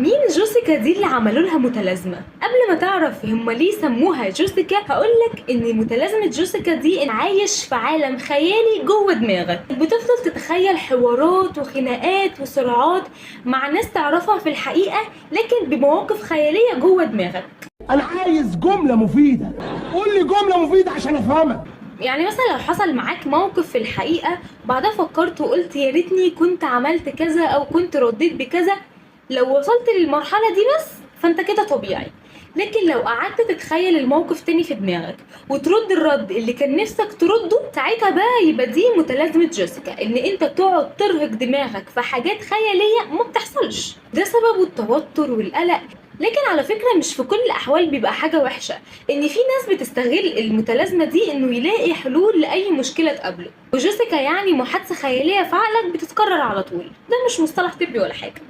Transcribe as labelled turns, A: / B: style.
A: مين جوسيكا دي اللي عملوا لها متلازمة؟ قبل ما تعرف هم ليه سموها جوسيكا هقولك ان متلازمة جوسيكا دي إن عايش في عالم خيالي جوه دماغك، بتفضل تتخيل حوارات وخناقات وصراعات مع ناس تعرفها في الحقيقة لكن بمواقف خيالية جوه دماغك.
B: انا عايز جملة مفيدة، قول لي جملة مفيدة عشان افهمك.
A: يعني مثلا لو حصل معاك موقف في الحقيقة بعدها فكرت وقلت يا ريتني كنت عملت كذا او كنت رديت بكذا، لو وصلت للمرحلة دي بس فانت كده طبيعي. لكن لو قعدت تتخيل الموقف تاني في دماغك وترد الرد اللي كان نفسك ترده، ساعتها بقى يبقى دي متلازمة جوسيكا، ان انت تقعد ترهق دماغك في حاجات خيالية ما بتحصلش. ده سببه التوتر والقلق. لكن على فكرة مش في كل الأحوال بيبقى حاجة وحشة، إن في ناس بتستغل المتلازمة دي إنه يلاقي حلول لأي مشكلة تقابله. وجوسيكا يعني محادثة خيالية في عقلك بتتكرر على طول. ده مش مصطلح طبي ولا حاجة.